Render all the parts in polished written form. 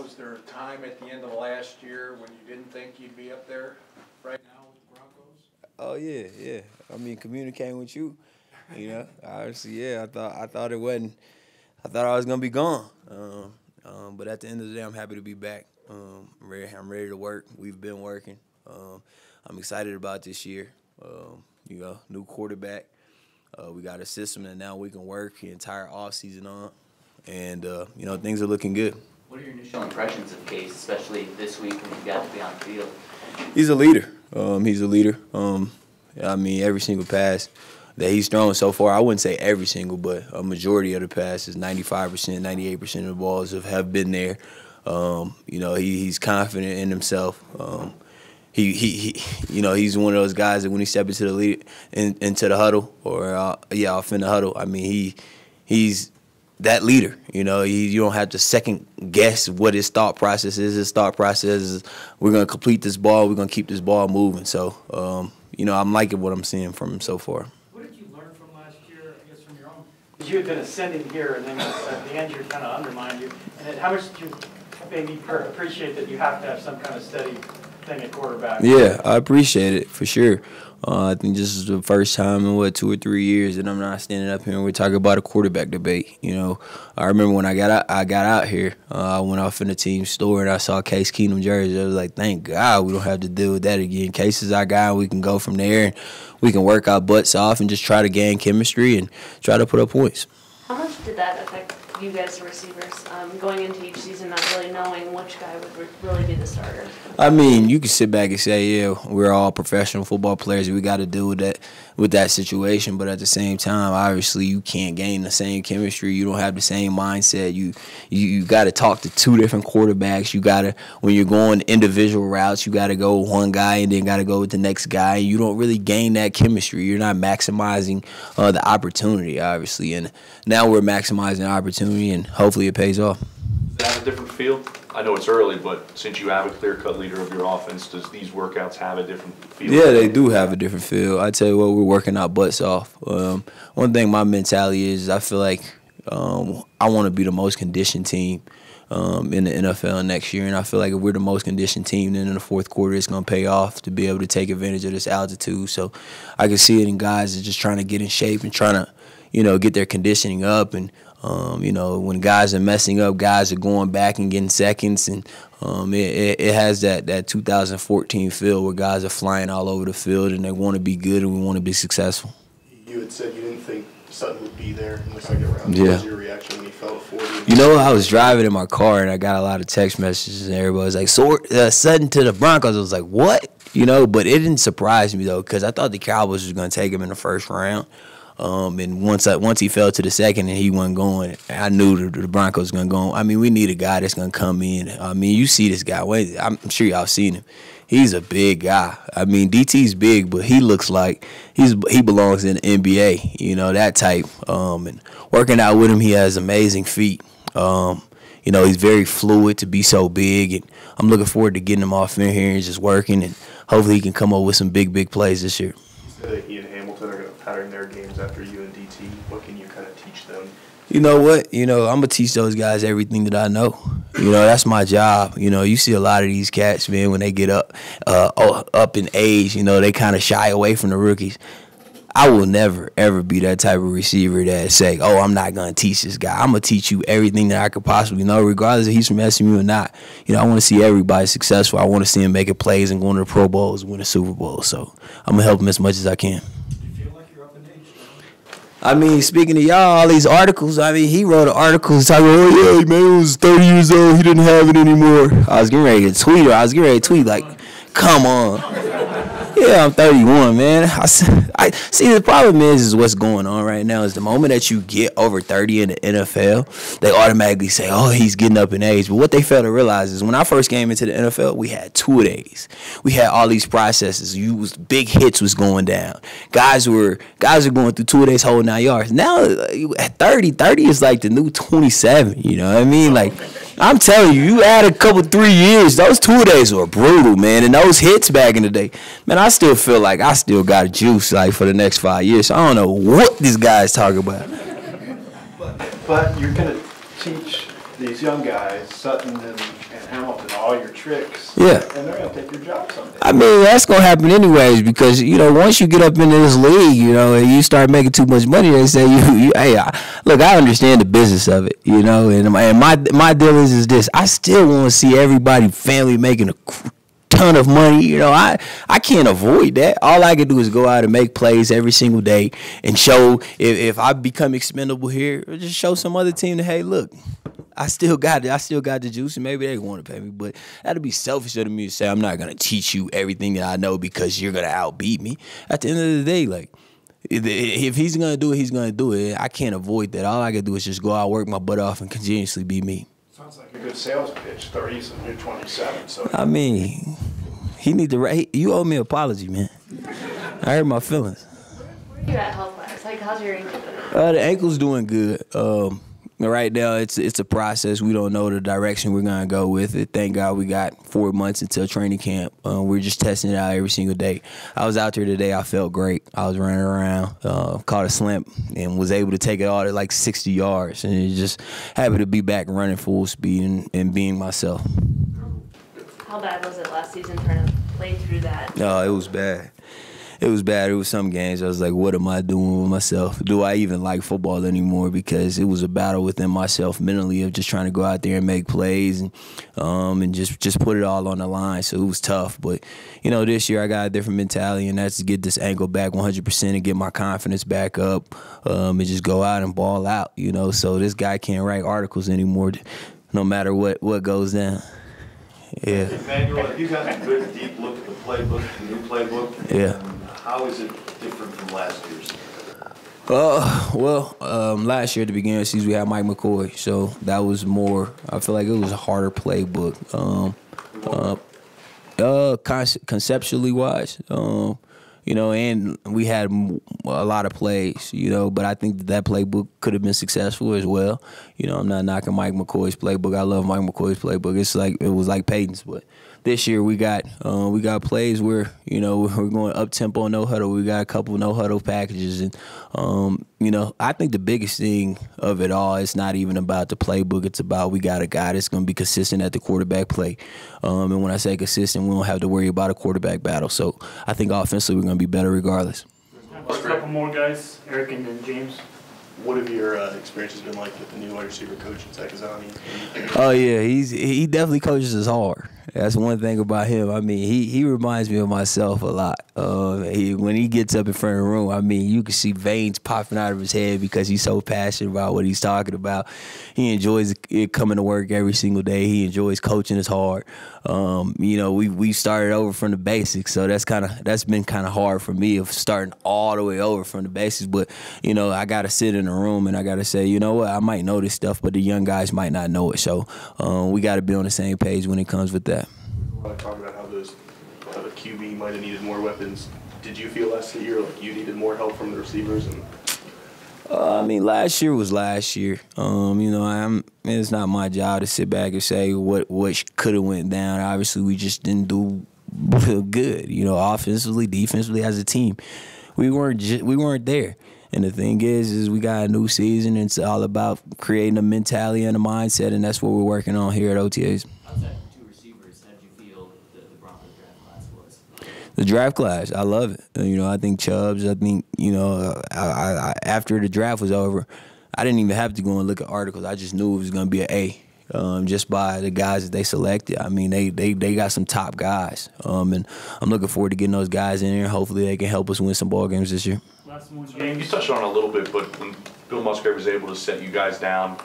Was there a time at the end of last year when you didn't think you'd be up there right now with the Broncos? Oh yeah. I mean, communicating with you, obviously, yeah. I thought it wasn't. I thought I was gonna be gone. But at the end of the day, I'm happy to be back. I'm ready to work. We've been working. I'm excited about this year. New quarterback. We got a system that now we can work the entire offseason on, and things are looking good. What are your initial impressions of Case, especially this week when you got to be on the field? He's a leader. He's a leader. I mean, every single pass that he's thrown so far, I wouldn't say every single, but a majority of the passes, 95%, 98% of the balls have been there. He's confident in himself. He's one of those guys that when he steps into the into the huddle or off in the huddle, I mean, he's that leader. You don't have to second guess what his thought process is. His thought process is, we're gonna complete this ball, we're gonna keep this ball moving. So, I'm liking what I'm seeing from him so far. What did you learn from last year, I guess, from your own? You had been ascending here, and then at the end you kind of undermined you. And how much did you maybe appreciate that you have to have some kind of steady thing at quarterback? Yeah, I appreciate it for sure. I think this is the first time in 2 or 3 years that I'm not standing up here and we're talking about a quarterback debate. I remember when I got out here, I went off in the team store and I saw Case Keenum jersey. I was like, thank God we don't have to deal with that again. Case is our guy. We can go from there and we can work our butts off and just try to gain chemistry and try to put up points. How much did that affect you guys, the receivers, going into each season, not really knowing which guy would really be the starter? I mean, you can sit back and say, yeah, we're all professional football players. We got to deal with that situation. But at the same time, obviously, you can't gain the same chemistry. You don't have the same mindset. You got to talk to two different quarterbacks. You got to, when you're going individual routes, you got to go with one guy and then got to go with the next guy. You don't really gain that chemistry. You're not maximizing the opportunity, obviously. And now we're maximizing the opportunity, and hopefully it pays off. Does that have a different feel? I know it's early, but since you have a clear-cut leader of your offense, does these workouts have a different feel? Yeah, they do have a different feel. I tell you what, we're working our butts off. One thing my mentality is, I feel like I want to be the most conditioned team in the NFL next year, and I feel like if we're the most conditioned team, then in the fourth quarter it's going to pay off to be able to take advantage of this altitude. So I can see it in guys that just trying to get in shape and trying to, get their conditioning up. And when guys are messing up, guys are going back and getting seconds, and it has that 2014 feel where guys are flying all over the field and they want to be good and we want to be successful. You had said you didn't think Sutton would be there in the second round. Yeah. What was your reaction when he fell to 40? I was driving in my car and I got a lot of text messages and everybody was like, Sutton to the Broncos. I was like, what? But it didn't surprise me, though, because I thought the Cowboys was going to take him in the first round. And once he fell to the second and he wasn't going, I knew the Broncos was going to go. I mean, we need a guy that's going to come in. I mean, you see this guy. I'm sure y'all seen him. He's a big guy. I mean, DT's big, but he looks like he belongs in the NBA, that type. And working out with him, he has amazing feet. He's very fluid to be so big. And I'm looking forward to getting him off in here and just working. And hopefully he can come up with some big plays this year. You said that he and Hamilton are going to pattern their games after you and DT. What can you kind of teach them? You know what? I'm going to teach those guys everything that I know. That's my job. You see a lot of these cats, man, when they get up in age, they kind of shy away from the rookies. I will never, ever be that type of receiver that say, I'm not going to teach this guy. I'm going to teach you everything that I could possibly know, regardless if he's from SMU or not. I want to see everybody successful. I want to see him making plays and going to the Pro Bowls and win a Super Bowl. So I'm going to help him as much as I can. I mean, speaking of y'all, all these articles, he wrote an article talking, man, he was 30 years old, he didn't have it anymore. I was getting ready to tweet like, come on. Yeah, I'm 31, man. I see, the problem is what's going on right now is the moment that you get over 30 in the NFL, they automatically say, he's getting up in age. But what they fail to realize is when I first came into the NFL, we had two-a-days. We had all these processes. Big hits was going down. Guys were going through two-a-days, whole 9 yards. Now at 30 is like the new 27. You know what I mean? Like, I'm telling you, you add a couple 3 years, those two-a-days were brutal, man. And those hits back in the day, man, I still feel like I still got a juice like for the next 5 years. So I don't know what this guy's talking about. But you're going to teach these young guys, Sutton and Hamilton, all your tricks. Yeah. And they're going to take your job someday. I mean, that's going to happen anyways because, you know, once you get up into this league, you know, and you start making too much money, they say, hey, look, I understand the business of it, you know, and my deal is this. I still want to see everybody, family making a ton of money. You know, I can't avoid that. All I can do is go out and make plays every single day and show if I become expendable here, or just show some other team that, hey, look, I still got the juice, and maybe they want to pay me. But that'd be selfish of me to say I'm not gonna teach you everything that I know because you're gonna outbeat me. At the end of the day, like if he's gonna do it, he's gonna do it. I can't avoid that. All I can do is just go out, work my butt off, and continuously be me. Sounds like a good sales pitch. 30 and you're 27. So I mean, he need to. You owe me an apology, man. I hurt my feelings. Where are you at health-wise? Like, how's your ankle doing? The ankle's doing good. Right now, it's a process. We don't know the direction we're gonna go with it. Thank God we got 4 months until training camp. We're just testing it out every single day. I was out there today. I felt great. I was running around, caught a slump, and was able to take it all to like 60 yards. And just happy to be back running full speed and being myself. How bad was it last season trying to play through that? No, it was bad. It was bad. It was some games I was like, what am I doing with myself? Do I even like football anymore? Because it was a battle within myself mentally of just trying to go out there and make plays and just put it all on the line. So it was tough. But, you know, this year I got a different mentality, and that's to get this ankle back 100% and get my confidence back up and just go out and ball out, you know. So this guy can't write articles anymore no matter what goes down. Yeah. Emmanuel, have you gotten a good deep look at the playbook, the new playbook? Yeah. How is it different from last year's? Last year at the beginning of the season we had Mike McCoy, so that was more. I feel like it was a harder playbook. Conceptually wise, you know, and we had a lot of plays, you know, but I think that playbook could have been successful as well. You know, I'm not knocking Mike McCoy's playbook. I love Mike McCoy's playbook. It was like Peyton's, but this year we got plays where, you know, we're going up tempo, no huddle. We got a couple no huddle packages, and you know, I think the biggest thing of it all is not even about the playbook. It's about we got a guy that's going to be consistent at the quarterback play, and when I say consistent, we don't have to worry about a quarterback battle. So I think offensively we're going to be better regardless. A couple more guys, Eric and James. What have your experiences been like with the new wide receiver coach, Zakazani? Oh yeah, he definitely coaches us hard. That's one thing about him. I mean, he reminds me of myself a lot. When he gets up in front of the room, I mean, you can see veins popping out of his head because he's so passionate about what he's talking about. He enjoys it coming to work every single day. He enjoys coaching us hard. You know, we started over from the basics, so that's been kind of hard for me of starting all the way over from the basics. But you know, I gotta sit in a room and I gotta say, you know what, I might know this stuff, but the young guys might not know it. So we gotta be on the same page when it comes with that. I want to talk about how the QB might have needed more weapons. Did you feel last year like you needed more help from the receivers? And I mean, last year was last year. You know, it's not my job to sit back and say what could have went down. Obviously, we just didn't do good. You know, offensively, defensively, as a team, we weren't there. And the thing is we got a new season, and it's all about creating a mentality and a mindset, and that's what we're working on here at OTAs. Outside of two receivers, how did you feel the Broncos draft class was? The draft class, I love it. You know, I think Chubbs. I think, you know, I after the draft was over, I didn't even have to go and look at articles. I just knew it was going to be an A. Just by the guys that they selected. I mean, they got some top guys, and I'm looking forward to getting those guys in here. Hopefully, they can help us win some ball games this year. You touched on it a little bit, but when Bill Musgrave was able to set you guys down,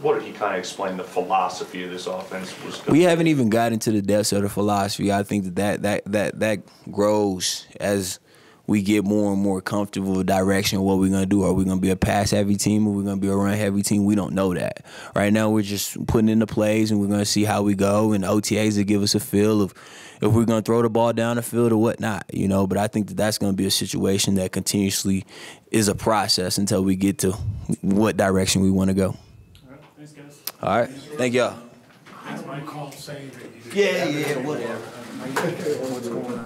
what did he kind of explain the philosophy of this offense was? We haven't even gotten into the depths of the philosophy. I think that grows as we get more and more comfortable with direction of what we're going to do. Are we going to be a pass-heavy team or are we going to be a run-heavy team? We don't know that. Right now we're just putting in the plays and we're going to see how we go, and OTAs will give us a feel of if we're going to throw the ball down the field or whatnot, you know. But I think that's going to be a situation that continuously is a process until we get to what direction we want to go. All right, thanks, guys. All right, thank y'all. That's my call saying that you Yeah, whatever. what's going on.